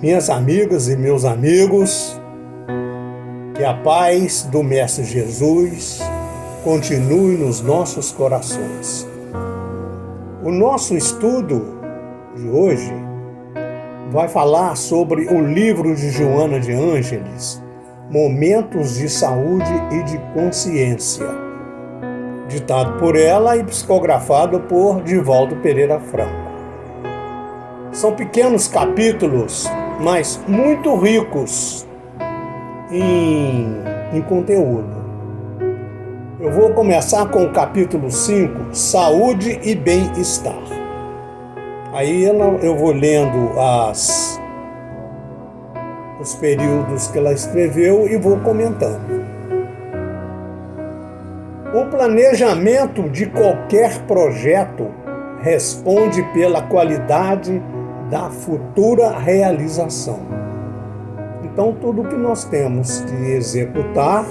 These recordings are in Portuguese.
Minhas amigas e meus amigos, que a paz do Mestre Jesus continue nos nossos corações. O nosso estudo de hoje vai falar sobre o livro de Joana de Ângeles, Momentos de Saúde e de Consciência, ditado por ela e psicografado por Divaldo Pereira Franco. São pequenos capítulos, mas muito ricos em conteúdo. Eu vou começar com o capítulo 5, Saúde e Bem-Estar. Aí eu vou lendo os períodos que ela escreveu e vou comentando. O planejamento de qualquer projeto responde pela qualidade da futura realização. Então, tudo que nós temos que executar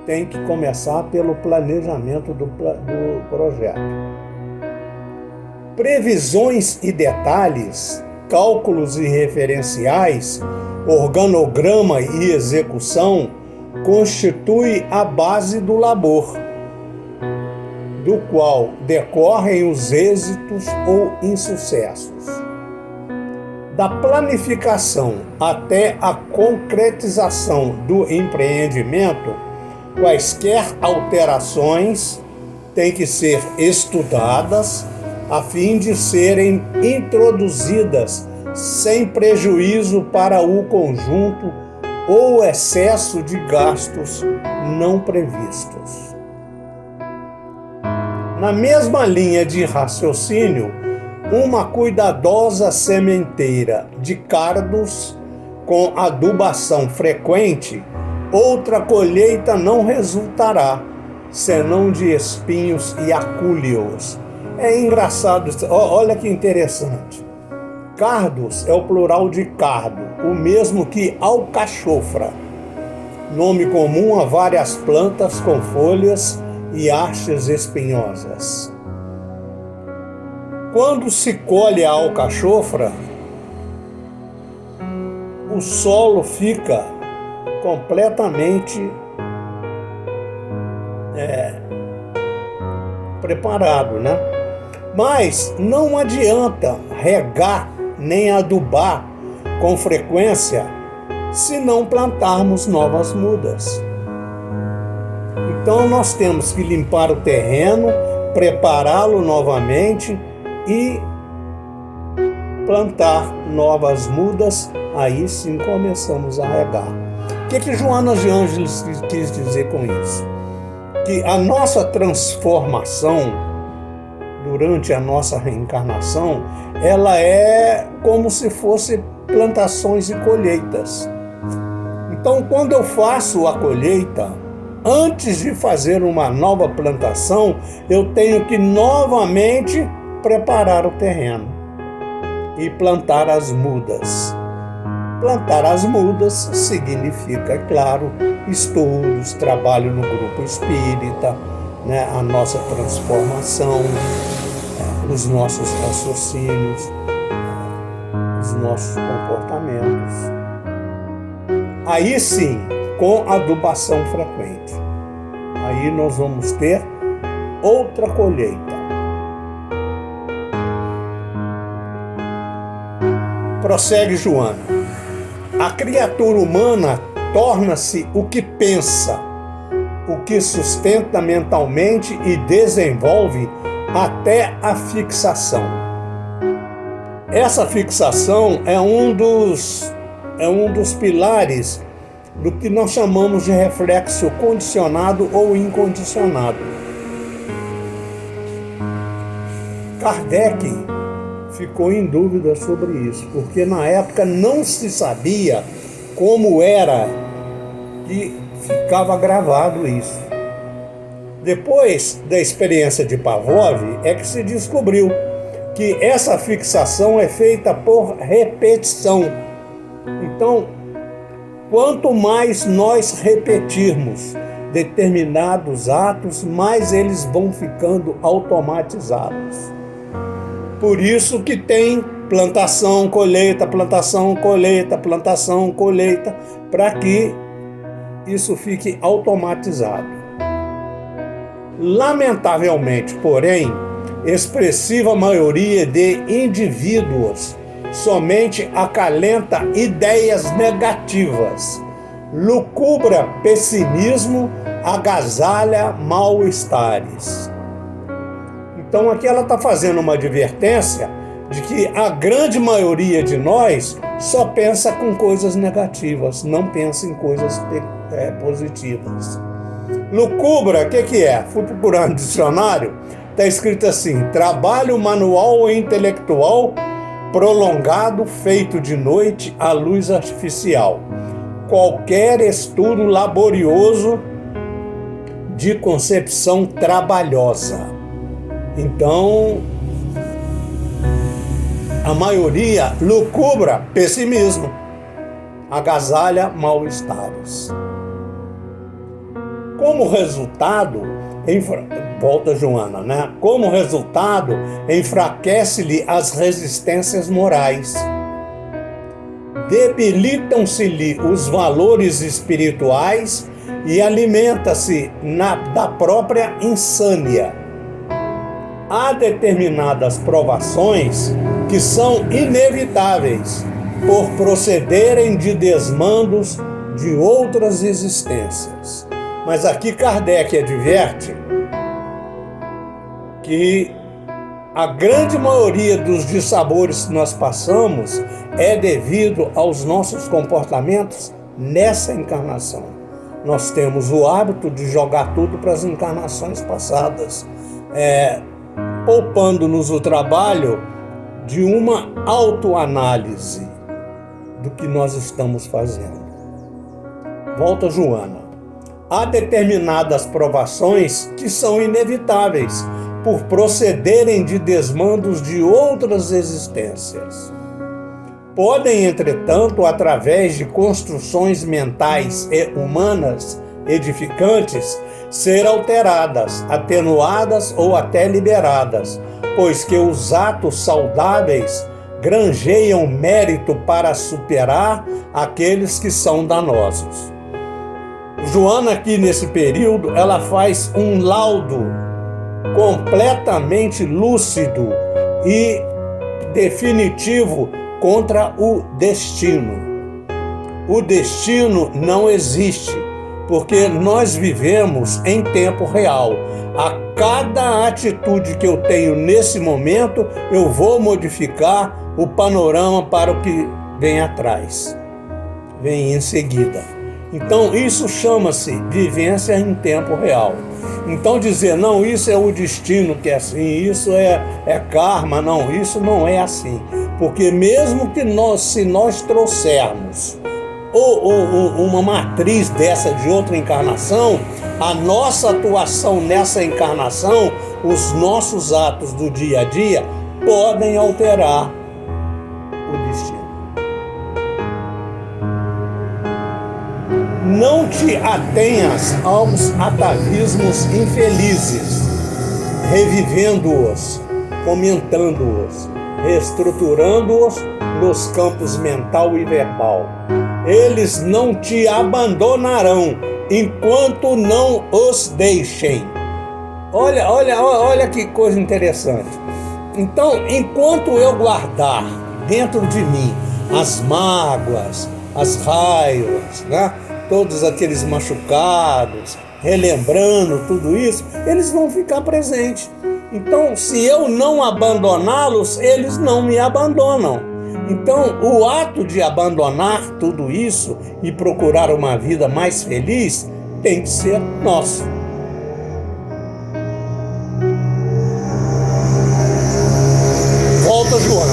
tem que começar pelo planejamento do projeto. Previsões e detalhes, cálculos e referenciais, organograma e execução constituem a base do labor, do qual decorrem os êxitos ou insucessos. Da planificação até a concretização do empreendimento, quaisquer alterações têm que ser estudadas a fim de serem introduzidas sem prejuízo para o conjunto ou excesso de gastos não previstos. Na mesma linha de raciocínio, uma cuidadosa sementeira de cardos com adubação frequente, outra colheita não resultará, senão de espinhos e acúleos. É engraçado, olha que interessante. Cardos é o plural de cardo, o mesmo que alcachofra, nome comum a várias plantas com folhas e hastes espinhosas. Quando se colhe a alcachofra, o solo fica completamente preparado, né? Mas não adianta regar nem adubar com frequência se não plantarmos novas mudas. Então nós temos que limpar o terreno, prepará-lo novamente e plantar novas mudas, aí sim começamos a regar. O que Joana de Ângeles quis dizer com isso? Que a nossa transformação durante a nossa reencarnação, ela é como se fosse plantações e colheitas. Então, quando eu faço a colheita, antes de fazer uma nova plantação, eu tenho que novamente preparar o terreno e plantar as mudas. Plantar as mudas significa, é claro, estudos, trabalho no grupo espírita, né, a nossa transformação, os nossos raciocínios, os nossos comportamentos. Aí sim, com adubação frequente, aí nós vamos ter outra colheita. Prossegue Joana. A criatura humana torna-se o que pensa, o que sustenta mentalmente e desenvolve até a fixação. Essa fixação é um dos pilares do que nós chamamos de reflexo condicionado ou incondicionado. Kardec ficou em dúvida sobre isso, porque na época não se sabia como era que ficava gravado isso. Depois da experiência de Pavlov, é que se descobriu que essa fixação é feita por repetição. Então, quanto mais nós repetirmos determinados atos, mais eles vão ficando automatizados. Por isso que tem plantação, colheita, plantação, colheita, plantação, colheita, para que isso fique automatizado. Lamentavelmente, porém, expressiva maioria de indivíduos somente acalenta ideias negativas, lucubra pessimismo, agasalha mal-estares. Então aqui ela está fazendo uma advertência de que a grande maioria de nós só pensa com coisas negativas, não pensa em coisas positivas. Lucubra, o que é? Fui procurar no dicionário, está escrito assim: trabalho manual ou intelectual prolongado feito de noite à luz artificial. Qualquer estudo laborioso de concepção trabalhosa. Então, a maioria lucubra pessimismo, agasalha mal-estares. Como resultado, volta Joana, né? Como resultado, enfraquece-lhe as resistências morais. Debilitam-se-lhe os valores espirituais e alimenta-se da própria insânia. Há determinadas provações que são inevitáveis por procederem de desmandos de outras existências. Mas aqui Kardec adverte que a grande maioria dos dissabores que nós passamos é devido aos nossos comportamentos nessa encarnação. Nós temos o hábito de jogar tudo para as encarnações passadas, poupando-nos o trabalho de uma autoanálise do que nós estamos fazendo. Volta Joana. Há determinadas provações que são inevitáveis por procederem de desmandos de outras existências. Podem, entretanto, através de construções mentais e humanas edificantes, ser alteradas, atenuadas ou até liberadas, pois que os atos saudáveis granjeiam mérito para superar aqueles que são danosos. Joana, aqui nesse período, ela faz um laudo completamente lúcido e definitivo contra o destino. O destino não existe, porque nós vivemos em tempo real. A cada atitude que eu tenho nesse momento, eu vou modificar o panorama para o que vem atrás, vem em seguida. Então isso chama-se vivência em tempo real. Então dizer, não, isso é o destino que é assim, isso é karma, não, isso não é assim. Porque mesmo que se nós trouxermos uma matriz dessa de outra encarnação, a nossa atuação nessa encarnação, os nossos atos do dia a dia, podem alterar o destino. Não te atenhas aos atavismos infelizes, revivendo-os, comentando-os, reestruturando-os nos campos mental e verbal. Eles não te abandonarão enquanto não os deixem. Olha que coisa interessante. Então, enquanto eu guardar dentro de mim as mágoas, as raivas, né? Todos aqueles machucados, relembrando tudo isso, eles vão ficar presentes. Então, se eu não abandoná-los, eles não me abandonam. Então, o ato de abandonar tudo isso e procurar uma vida mais feliz tem que ser nosso. Volta Joana.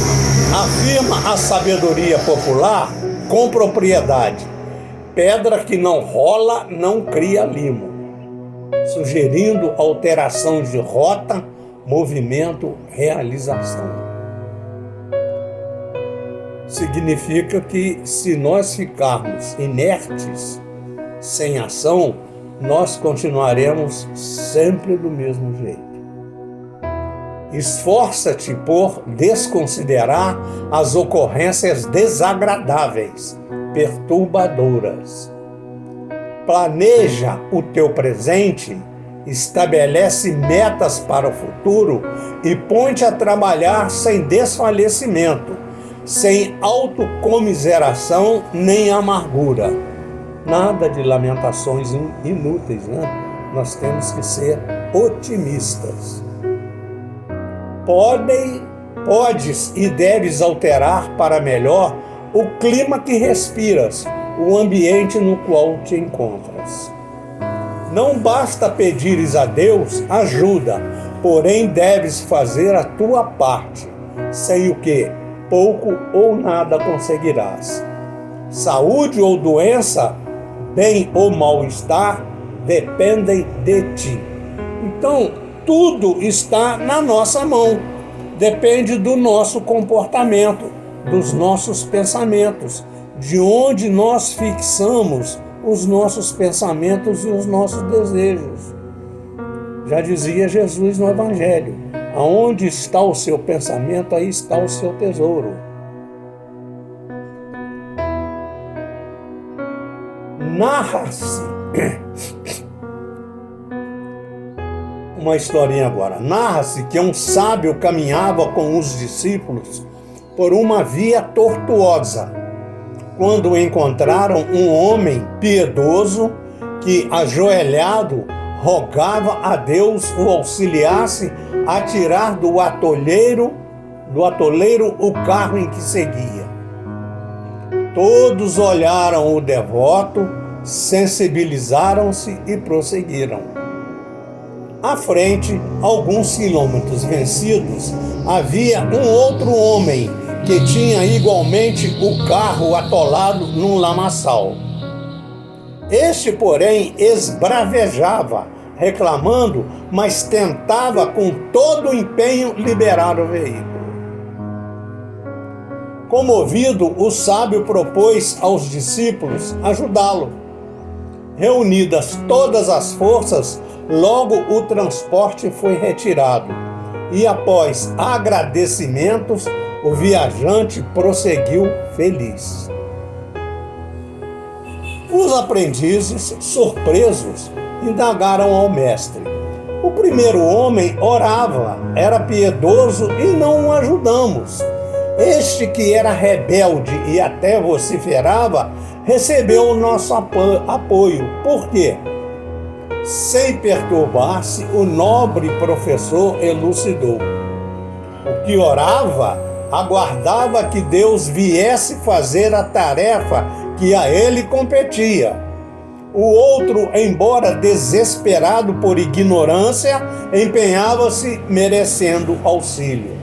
Afirma a sabedoria popular com propriedade: pedra que não rola não cria limo, sugerindo alteração de rota, movimento, realização. Significa que se nós ficarmos inertes, sem ação, nós continuaremos sempre do mesmo jeito. Esforça-te por desconsiderar as ocorrências desagradáveis, perturbadoras. Planeja o teu presente, estabelece metas para o futuro e põe-te a trabalhar sem desfalecimento, sem autocomiseração nem amargura. Nada de lamentações inúteis, né? Nós temos que ser otimistas. Podes e deves alterar para melhor o clima que respiras, o ambiente no qual te encontras. Não basta pedires a Deus ajuda, porém deves fazer a tua parte, sem o que pouco ou nada conseguirás. Saúde ou doença, bem ou mal-estar, dependem de ti. Então, tudo está na nossa mão. Depende do nosso comportamento, dos nossos pensamentos, de onde nós fixamos os nossos pensamentos e os nossos desejos. Já dizia Jesus no Evangelho: aonde está o seu pensamento, aí está o seu tesouro. Narra-se uma historinha agora. Narra-se que um sábio caminhava com os discípulos por uma via tortuosa, quando encontraram um homem piedoso que, ajoelhado, rogava a Deus o auxiliasse a tirar do atoleiro o carro em que seguia. Todos olharam o devoto, sensibilizaram-se e prosseguiram. À frente, alguns quilômetros vencidos, havia um outro homem que tinha igualmente o carro atolado num lamaçal. Este, porém, esbravejava, reclamando, mas tentava com todo o empenho liberar o veículo. Comovido, o sábio propôs aos discípulos ajudá-lo. Reunidas todas as forças, logo o transporte foi retirado e, após agradecimentos, o viajante prosseguiu feliz. Os aprendizes, surpresos, indagaram ao mestre. O primeiro homem orava, era piedoso e não o ajudamos. Este que era rebelde e até vociferava, recebeu o nosso apoio. Por quê? Sem perturbar-se, o nobre professor elucidou. O que orava, aguardava que Deus viesse fazer a tarefa que a ele competia. O outro, embora desesperado por ignorância, empenhava-se merecendo auxílio.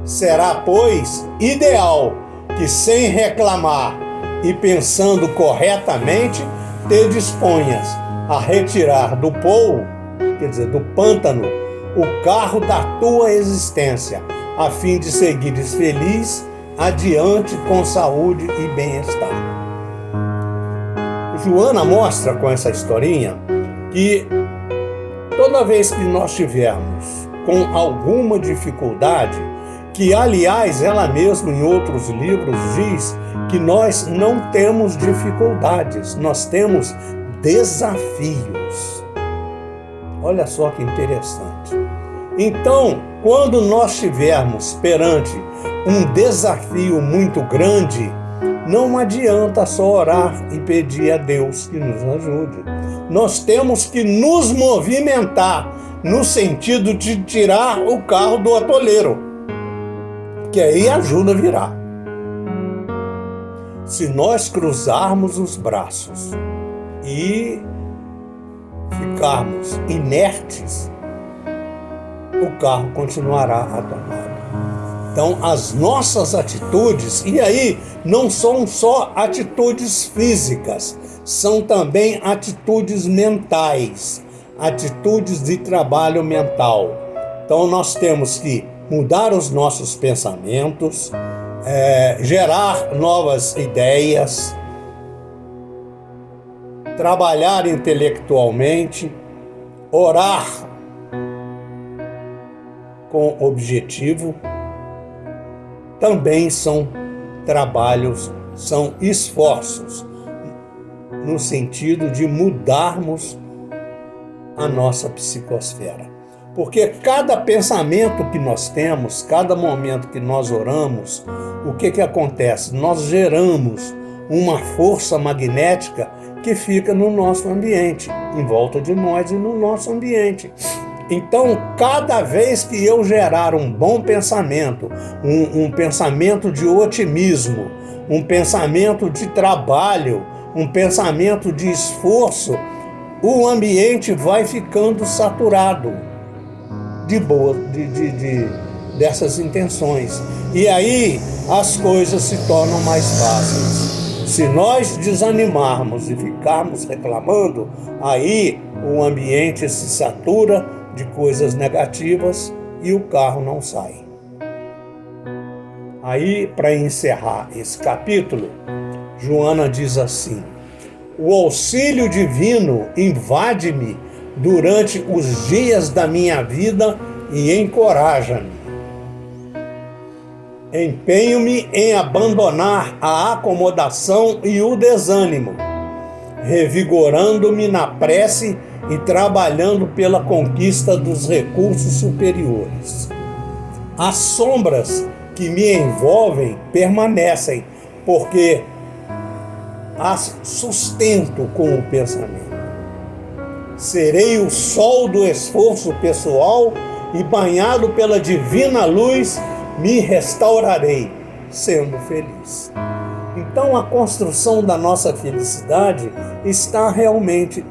Será, pois, ideal que, sem reclamar e pensando corretamente, te disponhas a retirar do pou, quer dizer, do pântano, o carro da tua existência, a fim de seguires feliz adiante com saúde e bem-estar. Joana mostra com essa historinha que toda vez que nós tivermos com alguma dificuldade, que aliás ela mesma em outros livros diz que nós não temos dificuldades, nós temos desafios. Olha só que interessante. Então, quando nós estivermos perante um desafio muito grande, não adianta só orar e pedir a Deus que nos ajude. Nós temos que nos movimentar no sentido de tirar o carro do atoleiro, que aí a ajuda virá. Se nós cruzarmos os braços e ficarmos inertes, o carro continuará atonado. Então, as nossas atitudes, e aí não são só atitudes físicas, são também atitudes mentais, atitudes de trabalho mental. Então, nós temos que mudar os nossos pensamentos, gerar novas ideias, trabalhar intelectualmente, orar com objetivo, também são trabalhos, são esforços, no sentido de mudarmos a nossa psicosfera. Porque cada pensamento que nós temos, cada momento que nós oramos, o que acontece? Nós geramos uma força magnética que fica no nosso ambiente, em volta de nós e no nosso ambiente. Então, cada vez que eu gerar um bom pensamento, um pensamento de otimismo, um pensamento de trabalho, um pensamento de esforço, o ambiente vai ficando saturado dessas intenções. E aí as coisas se tornam mais fáceis. Se nós desanimarmos e ficarmos reclamando, aí o ambiente se satura de coisas negativas e o carro não sai. Aí, para encerrar esse capítulo, Joana diz assim: o auxílio divino invade-me durante os dias da minha vida e encoraja-me. Empenho-me em abandonar a acomodação e o desânimo, revigorando-me na prece e trabalhando pela conquista dos recursos superiores. As sombras que me envolvem permanecem, porque as sustento com o pensamento. Serei o sol do esforço pessoal e, banhado pela divina luz, me restaurarei, sendo feliz. Então, a construção da nossa felicidade está realmente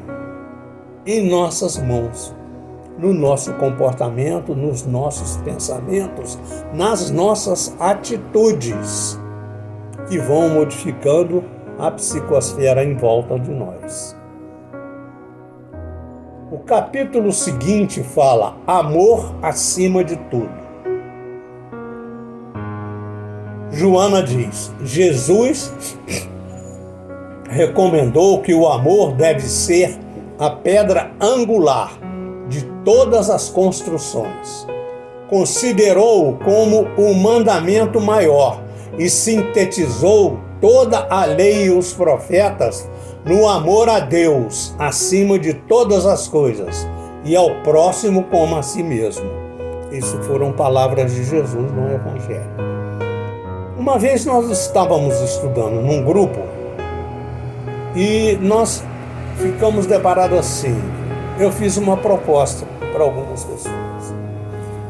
em nossas mãos, no nosso comportamento, nos nossos pensamentos, nas nossas atitudes, que vão modificando a psicosfera em volta de nós. O capítulo seguinte fala amor acima de tudo. Joana diz: Jesus recomendou que o amor deve ser a pedra angular de todas as construções. Considerou-o como o mandamento maior e sintetizou toda a lei e os profetas no amor a Deus acima de todas as coisas e ao próximo como a si mesmo. Isso foram palavras de Jesus no Evangelho. Uma vez nós estávamos estudando num grupo e nós ficamos deparados assim. Eu fiz uma proposta para algumas pessoas.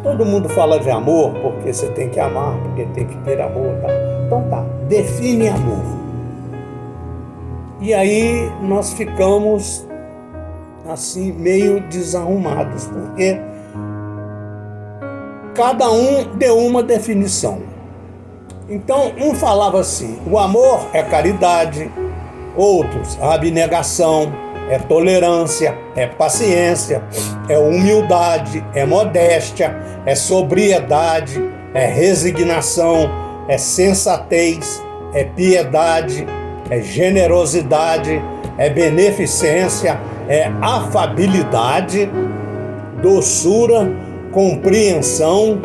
Todo mundo fala de amor porque você tem que amar, porque tem que ter amor. Tá? Então tá, define amor. E aí nós ficamos assim meio desarrumados, porque cada um deu uma definição. Então um falava assim: o amor é caridade, outros a abnegação, é tolerância, é paciência, é humildade, é modéstia, é sobriedade, é resignação, é sensatez, é piedade, é generosidade, é beneficência, é afabilidade, doçura, compreensão,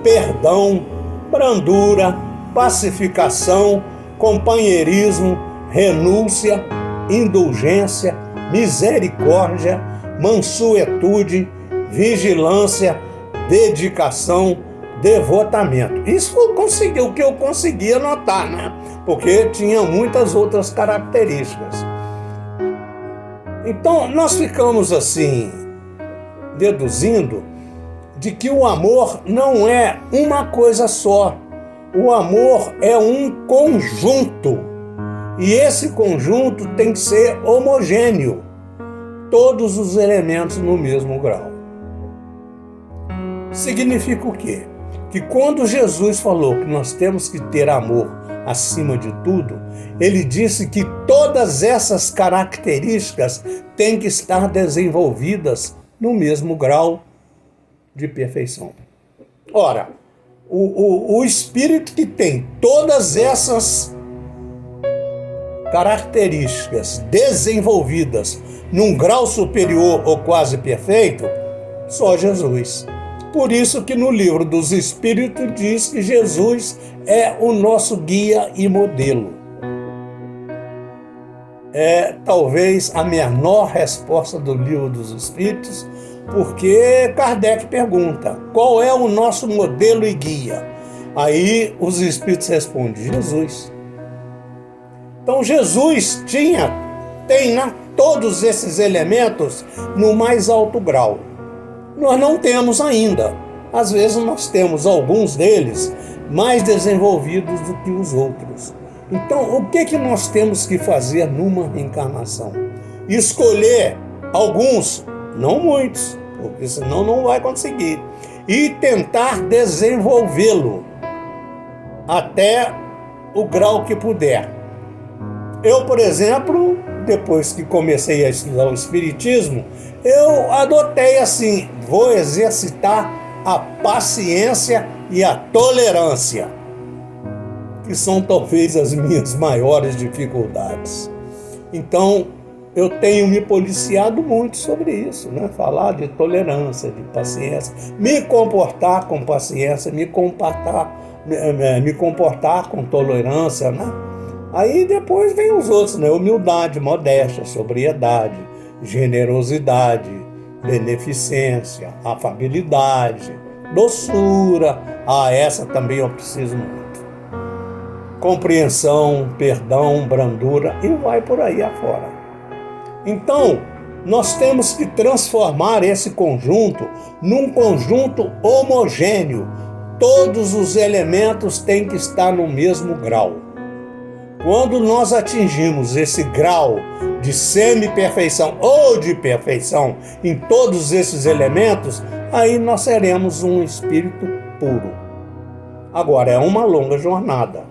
perdão, brandura, pacificação, companheirismo, renúncia, indulgência, misericórdia, mansuetude, vigilância, dedicação, devotamento. Isso conseguiu o que eu consegui anotar, né? Porque tinha muitas outras características. Então, nós ficamos assim, deduzindo de que o amor não é uma coisa só. O amor é um conjunto. E esse conjunto tem que ser homogêneo. Todos os elementos no mesmo grau. Significa o quê? Que quando Jesus falou que nós temos que ter amor acima de tudo, ele disse que todas essas características têm que estar desenvolvidas no mesmo grau de perfeição. Ora, o espírito que tem todas essas características desenvolvidas num grau superior ou quase perfeito, só Jesus. Por isso que no livro dos Espíritos diz que Jesus é o nosso guia e modelo. É talvez a menor resposta do livro dos Espíritos, porque Kardec pergunta: qual é o nosso modelo e guia? Aí os Espíritos respondem: Jesus. Então Jesus tem todos esses elementos no mais alto grau. Nós não temos ainda. Às vezes nós temos alguns deles mais desenvolvidos do que os outros. Então, o que nós temos que fazer numa reencarnação? Escolher alguns, não muitos, porque senão não vai conseguir, e tentar desenvolvê-lo até o grau que puder. Eu, por exemplo, depois que comecei a estudar o Espiritismo, eu adotei assim: vou exercitar a paciência e a tolerância, que são talvez as minhas maiores dificuldades. Então, eu tenho me policiado muito sobre isso, né? Falar de tolerância, de paciência, me comportar com paciência, me comportar com tolerância, né? Aí depois vem os outros, né? Humildade, modéstia, sobriedade, generosidade, beneficência, afabilidade, doçura. Essa também eu preciso muito. Compreensão, perdão, brandura, e vai por aí afora. Então, nós temos que transformar esse conjunto num conjunto homogêneo. Todos os elementos têm que estar no mesmo grau. Quando nós atingimos esse grau de semi-perfeição ou de perfeição em todos esses elementos, aí nós seremos um espírito puro. Agora, é uma longa jornada.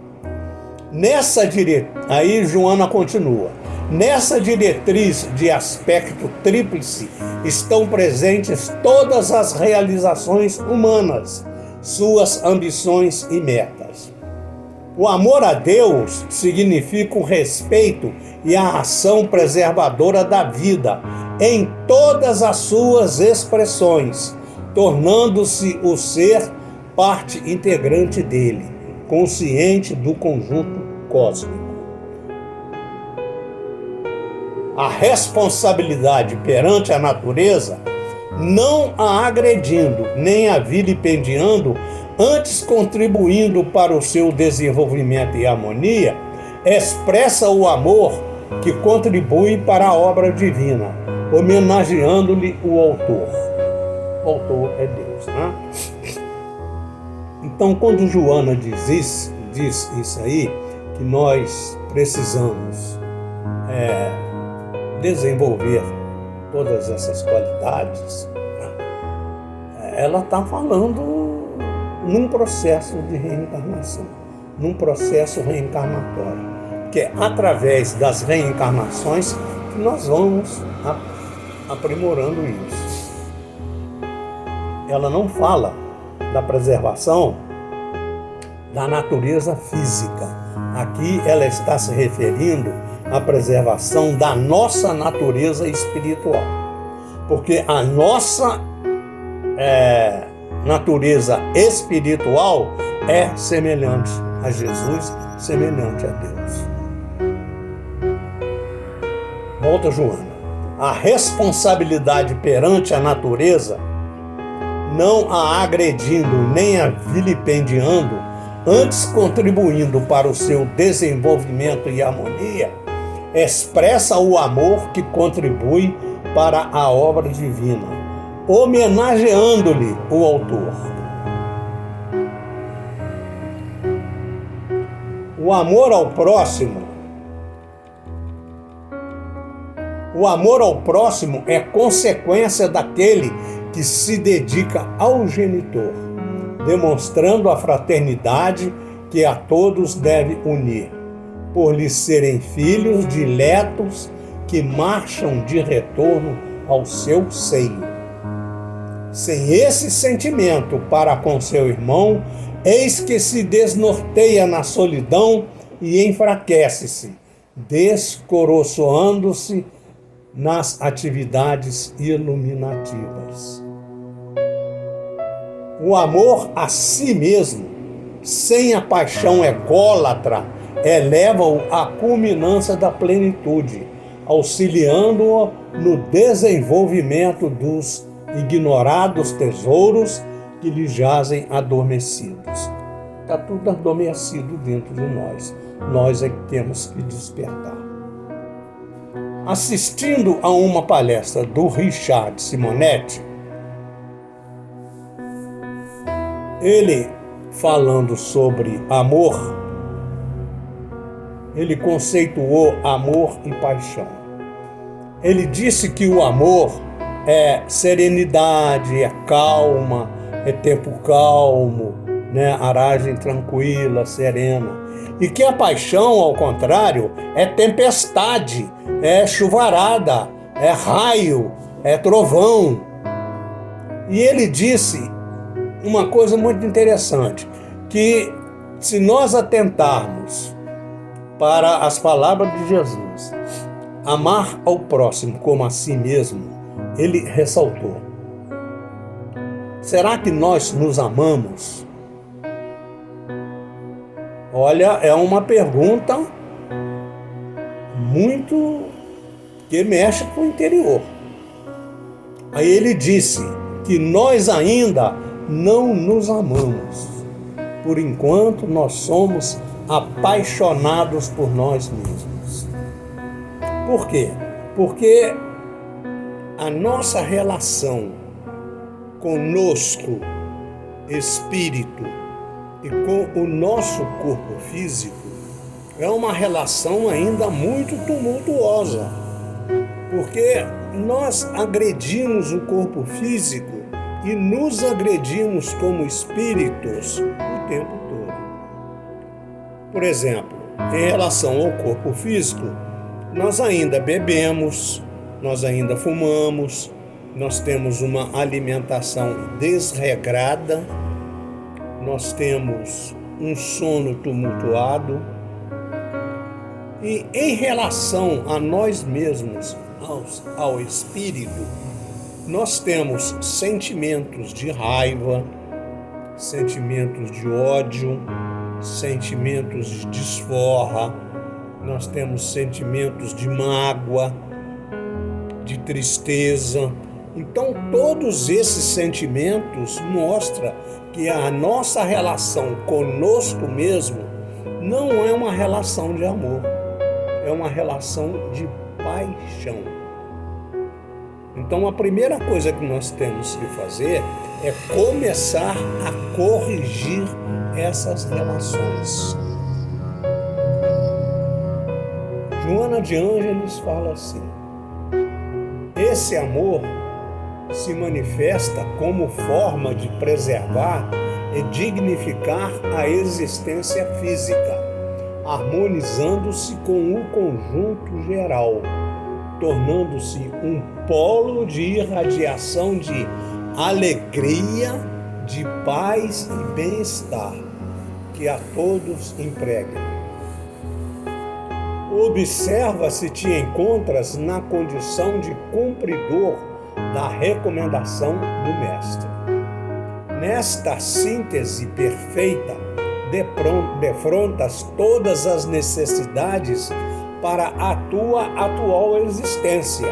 Aí Joana continua. Nessa diretriz de aspecto tríplice estão presentes todas as realizações humanas, suas ambições e metas. O amor a Deus significa o respeito e a ação preservadora da vida em todas as suas expressões, tornando-se o ser parte integrante dele, consciente do conjunto cósmico. A responsabilidade perante a natureza, não a agredindo nem a vilipendiando, antes contribuindo para o seu desenvolvimento e harmonia, expressa o amor que contribui para a obra divina, homenageando-lhe o autor. O autor é Deus, né? Então, quando Joana diz isso aí, que nós precisamos desenvolver todas essas qualidades, ela está falando num processo de reencarnação, num processo reencarnatório, que é através das reencarnações que nós vamos aprimorando isso. Ela não fala da preservação da natureza física. Aqui ela está se referindo à preservação da nossa natureza espiritual, porque a nossa natureza espiritual é semelhante a Jesus, semelhante a Deus. Volta, Joana. A responsabilidade perante a natureza, não a agredindo nem a vilipendiando, antes contribuindo para o seu desenvolvimento e harmonia, expressa o amor que contribui para a obra divina, homenageando-lhe o autor. O amor ao próximo é consequência daquele que se dedica ao genitor, demonstrando a fraternidade que a todos deve unir, por lhes serem filhos diletos que marcham de retorno ao seu seio. Sem esse sentimento para com seu irmão, eis que se desnorteia na solidão e enfraquece-se, descoroçoando-se nas atividades iluminativas. O amor a si mesmo, sem a paixão ególatra, eleva-o à culminância da plenitude, auxiliando-o no desenvolvimento dos ignorados tesouros que lhe jazem adormecidos. Está tudo adormecido dentro de nós. Nós é que temos que despertar. Assistindo a uma palestra do Richard Simonetti, ele falando sobre amor, ele conceituou amor e paixão. Ele disse que o amor é serenidade, é calma, é tempo calmo, né? Aragem tranquila, serena. E que a paixão, ao contrário, é tempestade, é chuvarada, é raio, é trovão. E ele disse uma coisa muito interessante, que se nós atentarmos para as palavras de Jesus, amar ao próximo como a si mesmo, ele ressaltou. Será que nós nos amamos? Olha, é uma pergunta muito que mexe com o interior. Aí ele disse que nós ainda não nos amamos. Por enquanto, nós somos apaixonados por nós mesmos. Por quê? Porque a nossa relação conosco, espírito, e com o nosso corpo físico é uma relação ainda muito tumultuosa, porque nós agredimos o corpo físico e nos agredimos como espíritos o tempo todo. Por exemplo, em relação ao corpo físico, nós ainda bebemos, nós ainda fumamos, nós temos uma alimentação desregrada, nós temos um sono tumultuado. E em relação a nós mesmos, ao espírito, nós temos sentimentos de raiva, sentimentos de ódio, sentimentos de desforra, nós temos sentimentos de mágoa, de tristeza. Então, todos esses sentimentos mostram que a nossa relação conosco mesmo não é uma relação de amor, é uma relação de paixão. Então, a primeira coisa que nós temos que fazer é começar a corrigir essas relações. Joana de Ângeles fala assim: esse amor se manifesta como forma de preservar e dignificar a existência física, harmonizando-se com o conjunto geral, tornando-se um polo de irradiação de alegria, de paz e bem-estar, que a todos impregna. Observa se te encontras na condição de cumpridor da recomendação do Mestre. Nesta síntese perfeita, defrontas todas as necessidades para a tua atual existência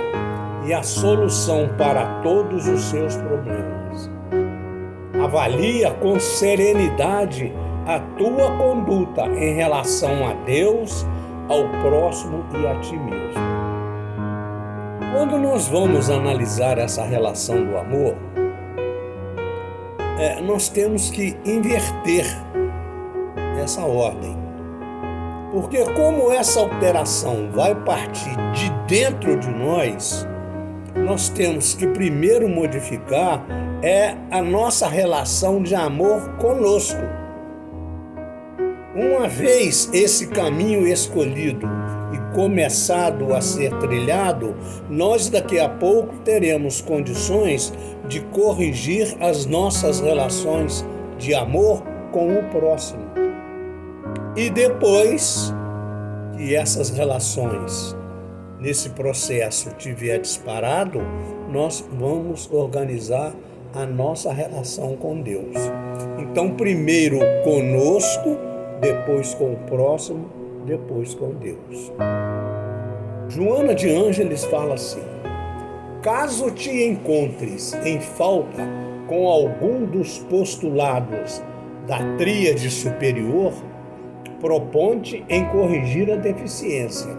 e a solução para todos os seus problemas. Avalia com serenidade a tua conduta em relação a Deus, ao próximo e a ti mesmo. Quando nós vamos analisar essa relação do amor, nós temos que inverter essa ordem. Porque como essa alteração vai partir de dentro de nós, nós temos que primeiro modificar a nossa relação de amor conosco. Uma vez esse caminho escolhido e começado a ser trilhado, nós daqui a pouco teremos condições de corrigir as nossas relações de amor com o próximo. E depois que essas relações, nesse processo, tiver disparado, nós vamos organizar a nossa relação com Deus. Então, primeiro conosco, depois com o próximo, depois com Deus. Joana de Ângeles fala assim: caso te encontres em falta com algum dos postulados da tríade superior, propõe-te em corrigir a deficiência,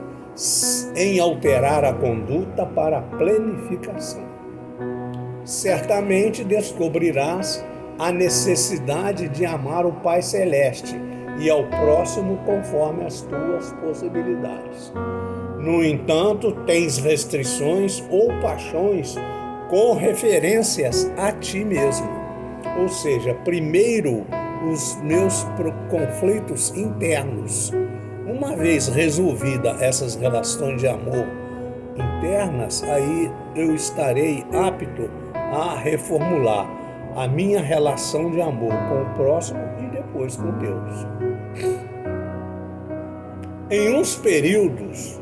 em alterar a conduta para a planificação. Certamente descobrirás a necessidade de amar o Pai Celeste e ao próximo conforme as tuas possibilidades. No entanto, tens restrições ou paixões com referências a ti mesmo. Ou seja, primeiro os meus conflitos internos. Uma vez resolvida essas relações de amor internas, aí eu estarei apto a reformular a minha relação de amor com o próximo e depois com Deus. Em uns períodos,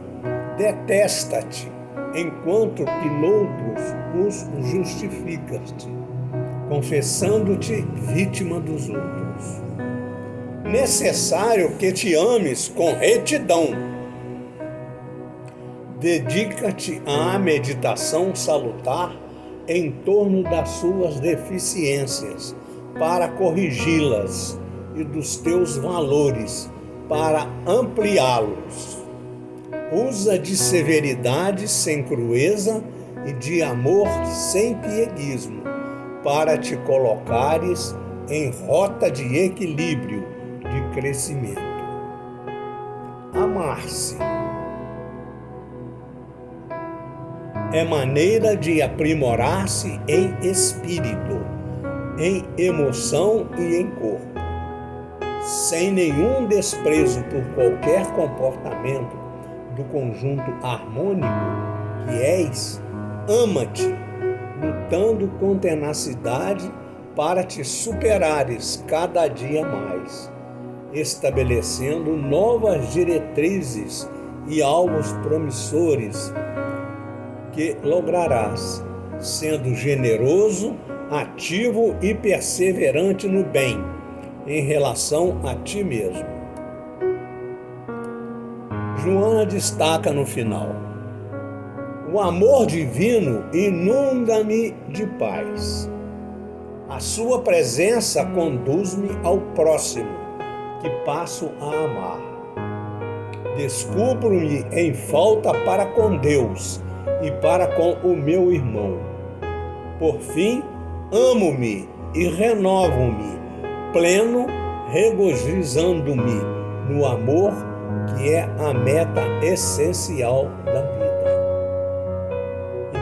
detesta-te, enquanto que noutros os justificas-te, confessando-te vítima dos outros. Necessário que te ames com retidão. Dedica-te à meditação salutar em torno das suas deficiências, para corrigi-las, e dos teus valores, para ampliá-los. Usa de severidade sem crueza e de amor sem pieguismo, para te colocares em rota de equilíbrio, de crescimento. Amar-se é maneira de aprimorar-se em espírito, em emoção e em corpo. Sem nenhum desprezo por qualquer comportamento do conjunto harmônico que és, ama-te, lutando com tenacidade para te superares cada dia mais, estabelecendo novas diretrizes e alvos promissores que lograrás, sendo generoso, ativo e perseverante no bem, em relação a ti mesmo. Joana destaca no final: o amor divino inunda-me de paz. A sua presença conduz-me ao próximo, que passo a amar. Descubro-me em falta para com Deus e para com o meu irmão. Por fim, amo-me e renovo-me, pleno, regozijando-me no amor, que é a meta essencial da vida.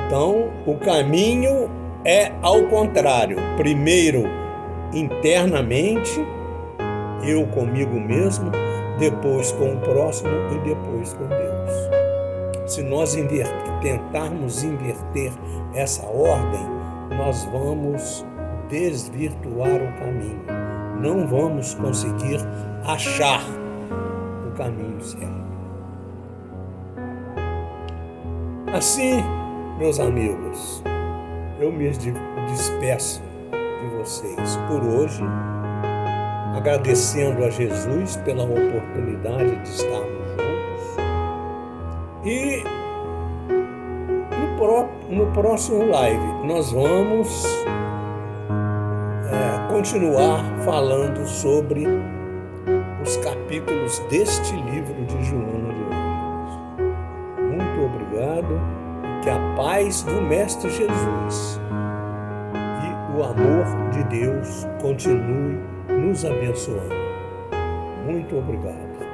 Então, o caminho é ao contrário. Primeiro, internamente, eu comigo mesmo, depois com o próximo e depois com Deus. Se nós tentarmos inverter essa ordem, nós vamos desvirtuar o caminho. Não vamos conseguir achar o caminho certo. Assim, meus amigos, eu me despeço de vocês por hoje, agradecendo a Jesus pela oportunidade de estarmos juntos. E no próximo live nós vamos continuar falando sobre os capítulos deste livro de Joana de Ângeles. Muito obrigado, que a paz do Mestre Jesus e o amor de Deus continue nos abençoando. Muito obrigado.